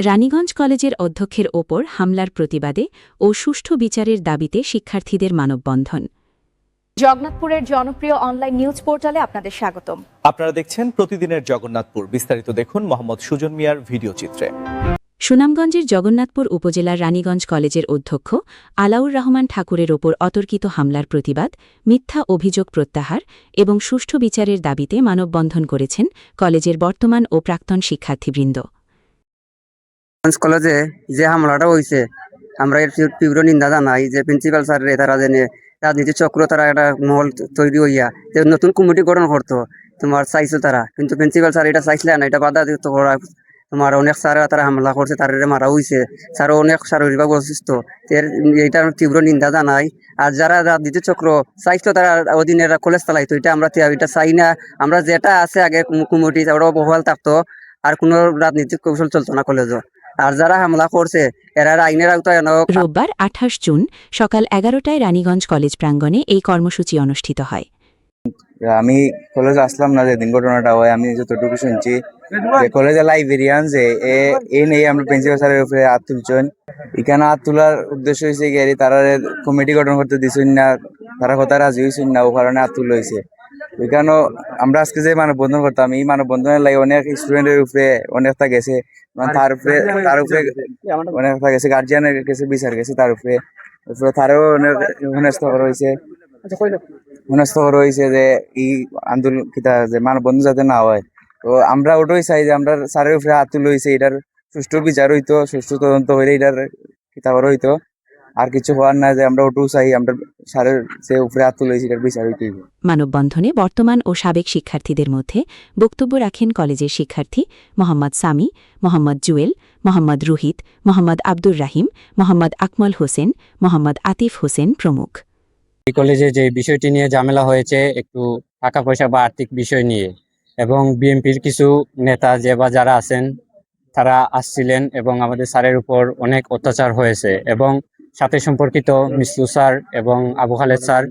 রানীগঞ্জ কলেজের অধ্যক্ষের ওপর হামলার প্রতিবাদে ও সুষ্ঠু বিচারের দাবিতে শিক্ষার্থীদের মানববন্ধন। জগন্নাথপুরের জনপ্রিয় অনলাইন নিউজ পোর্টালে আপনাদের স্বাগতম। আপনারা দেখছেন প্রতিদিনের জগন্নাথপুর। বিস্তারিত দেখুন মোহাম্মদ সুজন মিয়ার ভিডিও চিত্রে। সুনামগঞ্জের জগন্নাথপুর উপজেলার রানীগঞ্জ কলেজের অধ্যক্ষ আলাউর রহমান ঠাকুরের ওপর অতর্কিত হামলার প্রতিবাদ, মিথ্যা অভিযোগ প্রত্যাহার এবং সুষ্ঠু বিচারের দাবিতে মানববন্ধন করেছেন কলেজের বর্তমান ও প্রাক্তন শিক্ষার্থীবৃন্দ। কলেজে যে হামলাটা হয়েছে আমরা এর তীব্র নিন্দা জানাই। যে প্রিন্সিপাল স্যার তারা জেনে রাজনীতি চক্র তারা একটা মহল তৈরি হইয়া যে নতুন কমিটি গঠন করতো তোমার চাইছো তারা, কিন্তু প্রিন্সিপাল স্যার এটা চাইছিল না, এটা বাধা দিত করা। তোমার অনেক স্যার তারা হামলা করছে, তার মারা হয়েছে, স্যারও অনেক শারীরিকভাবে অসুস্থ। এইটার তীব্র নিন্দা জানাই। আর যারা রাজনীতি চক্র চাইতো তারা অধীনের কলেজ চালাইতো, এটা আমরা এটা চাই না। আমরা যেটা আছে আগে কমিটি ওরাও বহাল থাকতো, আর কোনো রাজনীতিক কৌশল চলতো না কলেজও। আর যারা হামলা করছে এরা আইনের আওতায়। রোববার 28 জুন সকাল 11টায় রানীগঞ্জ কলেজ প্রাঙ্গণে এই কর্মসূচি অনুষ্ঠিত হয়। আমি কলেজে আসলাম না যেদিন ঘটনাটা হয়, আমি যতটুকু শুনছি যে কলেজের লাইব্রেরিয়ান যে নেই আমরা প্রিন্সিপাল স্যারের উপরে হাত তুলছেন। এখানে হাত তোলার উদ্দেশ্য হয়েছে গিয়ে তারা কমিটি গঠন করতে দিচ্ছেন না, তারা কথা রাজি হয়েছেন না, ও কারণে হাত তুলা হয়েছে। এখানেও আমরা আজকে যে মানববন্ধন করতাম, এই মানববন্ধনের লাগে অনেক স্টুডেন্টের উপরে অনেকটা গেছে, তার উপরে অনেকটা গেছে, গার্জিয়ানের কাছে বিচার গেছে, তার উপরে তারও অনেক হেনস্থা করা হয়েছে। হেনস্থা করা হয়েছে যে এই আন্দোলন যে মানববন্ধন যাতে না হয়। তো আমরা ওটাই চাই যে আমরা স্যারের উপরে হাত তুলে হয়েছে, এটার সুষ্ঠু বিচার হইতো, সুষ্ঠু তদন্ত হইলে এটার কিতাবার হইতো। আর কিছু হওয়ার না, যে আমরা ওটাও চাই আমরা স্যারের যে উপরে হাত তুলে হয়েছে এটার বিচার হইতে। মানববন্ধনে বর্তমান ও সাবেক শিক্ষার্থীদের মধ্যে বক্তব্য রাখেন কলেজের শিক্ষার্থী মোহাম্মদ সামি, মোহাম্মদ জুয়েল, মোহাম্মদ রুহিত, মোহাম্মদ আব্দুর রাহিম, মোহাম্মদ আকমল হোসেন, মোহাম্মদ আতিফ হোসেন প্রমুখ। এই কলেজে যে বিষয়টি নিয়ে ঝামেলা হয়েছে একটু টাকা পয়সা বা আর্থিক বিষয় নিয়ে, এবং বিএনপির কিছু নেতা যে বা যারা আছেন তারা আসছিলেন এবং আমাদের স্যারের উপর অনেক অত্যাচার হয়েছে, এবং সাথে সম্পর্কিত মিসলু স্যার এবং আবু খালেদ স্যার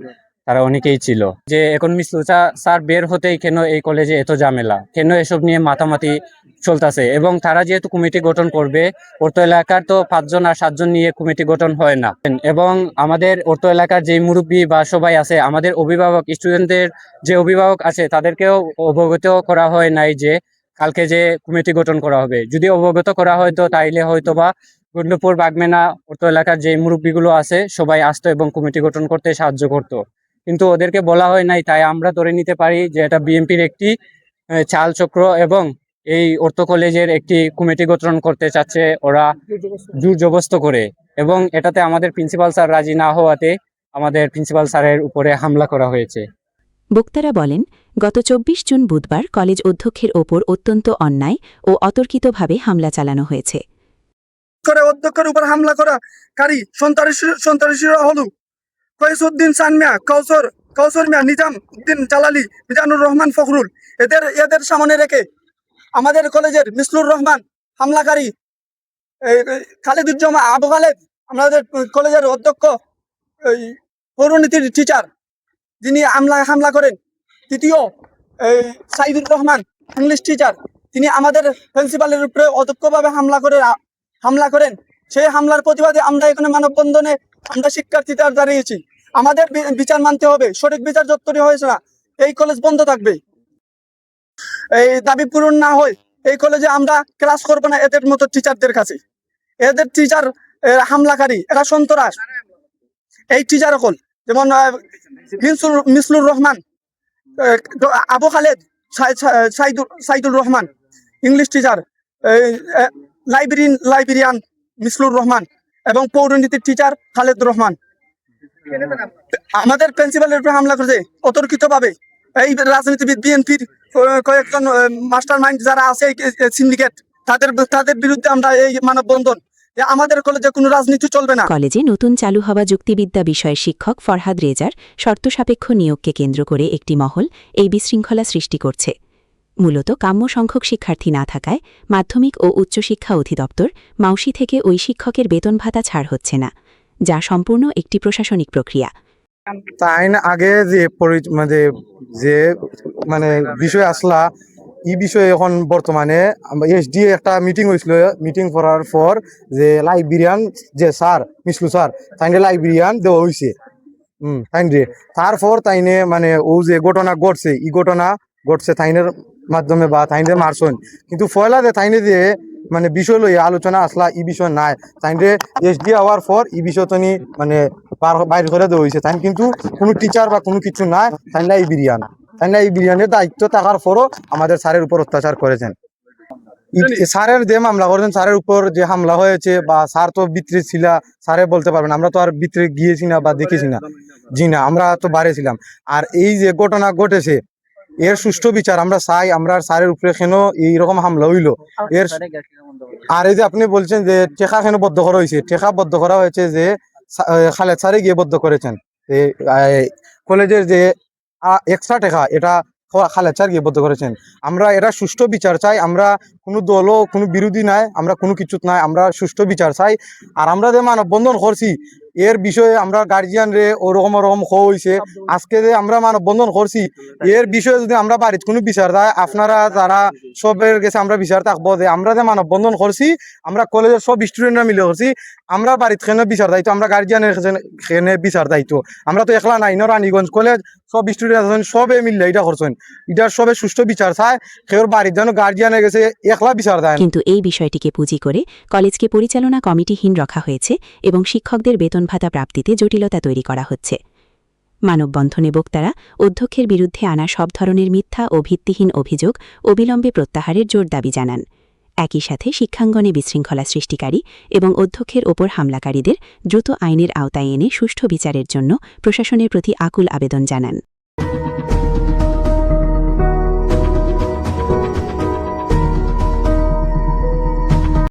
তারা অনেকেই ছিল। যে এখন মিসলু স্যার বের হতেই কেন এই কলেজে এত ঝামেলা, কেন এসব নিয়ে মাতামাতি চলতেছে, এবং তারা যেহেতু কমিটি গঠন করবে, অর্থ এলাকার তো 5 জন আর 7 জন নিয়ে কমিটি গঠন হয় না। এবং আমাদের অর্থ এলাকার যে মুরব্বী বা সবাই আছে, আমাদের অভিভাবক স্টুডেন্টদের যে অভিভাবক আছে তাদেরকেও অবগত করা হয় নাই যে কালকে যে কমিটি গঠন করা হবে। যদি অবগত করা হয়তো তাইলে হয়তো বা গন্ডপুর বাগমেনা অর্থ এলাকার যে মুরব্বীগুলো আছে সবাই আসতো এবং কমিটি গঠন করতে সাহায্য করতো, কিন্তু ওদেরকে বলা হয় নাই। তাই আমরা ধরে নিতে পারি যে এটা বিএনপির একটি চাল চক্র, এবং এই অর্থ কলেজের একটি কমিটি গঠন করতে চাচ্ছে ওরা জোর জবরদস্ত করে, এবং এটাতে আমাদের প্রিন্সিপাল স্যার রাজি না হওয়াতে আমাদের প্রিন্সিপাল স্যারের উপরে হামলা করা হয়েছে। বক্তারা বলেন, গত 24 জুন বুধবার কলেজ অধ্যক্ষের ওপর অত্যন্ত অন্যায় ও অতর্কিতভাবে হামলা চালানো হয়েছে। অধ্যক্ষের উপর হামলা করাকারী সন্ত্রাসীরা হলো কয়েসউদ্দিন সানমিয়া, কৌসর মিয়া, নিজাম উদ্দিন জালালি, মিজানুর রহমান ফখরুল। এদের সামনে রেখে আমাদের কলেজের মিসলুর রহমান হামলাকারী, খালেদুজ্জামান আবু খালেদ আমাদের কলেজের অধ্যক্ষ, পৌরনীতির টিচার যিনি হামলা করেন। তৃতীয় সাইদুর রহমান ইংলিশ টিচার, তিনি আমাদের প্রিন্সিপালের উপরে অদক্ষভাবে হামলা করেন। সেই হামলার প্রতিবাদে আমরা এখানে মানববন্ধনে আমরা শিক্ষার্থীরা দাঁড়িয়েছি। আমাদের বিচার মানতে হবে, সঠিক বিচার যতটি হয়েছে না এই কলেজ বন্ধ থাকবে। এই দাবি পূরণ না হয় এই কলেজে আমরা ক্লাস করবো না এদের মতো টিচারদের কাছে। এদের টিচার হামলাকারী, এরা সন্ত্রাস। এই টিচার সকল যেমন Mislur Rahman, Abu Khaled, Saidur Rahman English teacher, librarian Mislur Rahman এবং পৌরনীতির টিচার খালেদ রহমান আমাদের প্রিন্সিপালের উপরে হামলা করেছে অতর্কিতভাবে। এই রাজনীতিবিদ বিএনপির কয়েকজন মাস্টার মাইন্ড যারা আছে সিন্ডিকেট, তাদের বিরুদ্ধে আমরা এই মানববন্ধন। আমাদের কলেজে কোনো রাজনীতি চলবে না। কলেজে নতুন চালু হওয়া যুক্তিবিদ্যা বিষয়ের শিক্ষক ফরহাদ রেজার শর্তসাপেক্ষ নিয়োগকে কেন্দ্র করে একটি মহল এই বিশৃঙ্খলা সৃষ্টি করছে। মূলত কাম্য সংখ্যক শিক্ষার্থী না থাকায় মাধ্যমিক ও উচ্চশিক্ষা অধিদপ্তর মাউসি থেকে ওই শিক্ষকের বেতন ভাতা ছাড় হচ্ছে না, যা সম্পূর্ণ একটি প্রশাসনিক প্রক্রিয়া। তাই না আগে যে বিষয় আসলা এই বিষয়ে এখন বর্তমানে এসডি একটা মিটিং হয়েছিল, মিটিং করার পর যে লাইব্রেরিয়ান যে স্যার মিসলু স্যার তাইনে লাইব্রেরিয়ান দেওয়া হয়েছে তাইনে, তারপর তাইনে মানে ও যে ঘটনা ঘটছে এই ঘটনা ঘটছে তাইনের মাধ্যমে বা তাইনে মারছন, কিন্তু ফয়লা যে তাইনে যে মানে বিষয় লই আলোচনা আসলা এই বিষয় নাই, তাইনে এসডি হওয়ার পর এই বিষয় তো মানে বাইর করে দেওয়া হয়েছে, তাই কিন্তু কোনো টিচার বা কোনো কিছু নাই, তাই লাইব্রেরিয়ান এই বিরিয়ানির দায়িত্ব থাকার পরও আমাদের স্যারের উপর অত্যাচার করেছেন। স্যারের যে মামলা করেছেন, স্যারের উপর যে হামলা হয়েছে বা স্যার তো ভিতরে ছিল, স্যারে বলতে পারবেন, আমরা তো আর ভিতরে গিয়েছি না বা দেখেছি না, জি না, আমরা তো বাইরে ছিলাম। আর এই যে ঘটনা ঘটেছে এর সুষ্ঠু বিচার আমরা চাই, আমরা স্যারের উপরে কেন এইরকম হামলা হইলো এর। আর এই যে আপনি বলছেন যে টেকা কেন বদ্ধ করা হয়েছে, টেকা বদ্ধ করা হয়েছে যে খালেদ স্যারে গিয়ে বদ্ধ করেছেন, কলেজের যে এক্সট্রা টাকা এটা খালেদ স্যার গিয়ে বদ্ধ করেছেন। আমরা এটা সুষ্ঠু বিচার চাই, আমরা কোনো দলও কোনো বিরোধী নাই, আমরা কোনো কিছু নাই, আমরা সুষ্ঠু বিচার চাই। আর আমরা যে মানববন্ধন করছি এর বিষয়ে আমরা গার্জিয়ান রে ওরকম হয়েছে, আজকে যে আমরা মানববন্ধন করছি এর বিষয়ে যদি আমরা বাড়িতে কোনো বিচার দেয় আপনারা যারা সবের কাছে আমরা বিচার থাকবো যে আমরা যে মানববন্ধন করছি আমরা কলেজের সব স্টুডেন্টরা মিলে করছি, আমরা বাড়িতে খেনে বিচার দায়িত্ব, আমরা গার্জিয়ানের খেনে বিচার দায়িত্ব, আমরা তো একলা নাই, রানীগঞ্জ কলেজ সব স্টুডেন্ট আছেন সবে মিললে এটা করছেন, এটার সবে সুষ্ঠু বিচার চায়, সেওর বাড়ির যেন গার্জিয়ানের কাছে একলা বিচার দেয়। কিন্তু এই বিষয়টিকে পুঁজি করে কলেজকে পরিচালনা কমিটিহীন রাখা হয়েছে এবং শিক্ষকদের বেতন ভাতা প্রাপ্তিতে জটিলতা তৈরি করা হচ্ছে। মানববন্ধনে বক্তারা অধ্যক্ষের বিরুদ্ধে আনা সব ধরনের মিথ্যা ও ভিত্তিহীন অভিযোগ অবিলম্বে প্রত্যাহারের জোর দাবি জানান। একই সাথে শিক্ষাঙ্গনে বিশৃঙ্খলা সৃষ্টিকারী এবং অধ্যক্ষের ওপর হামলাকারীদের দ্রুত আইনের আওতায় এনে সুষ্ঠু বিচারের জন্য প্রশাসনের প্রতি আকুল আবেদন জানান।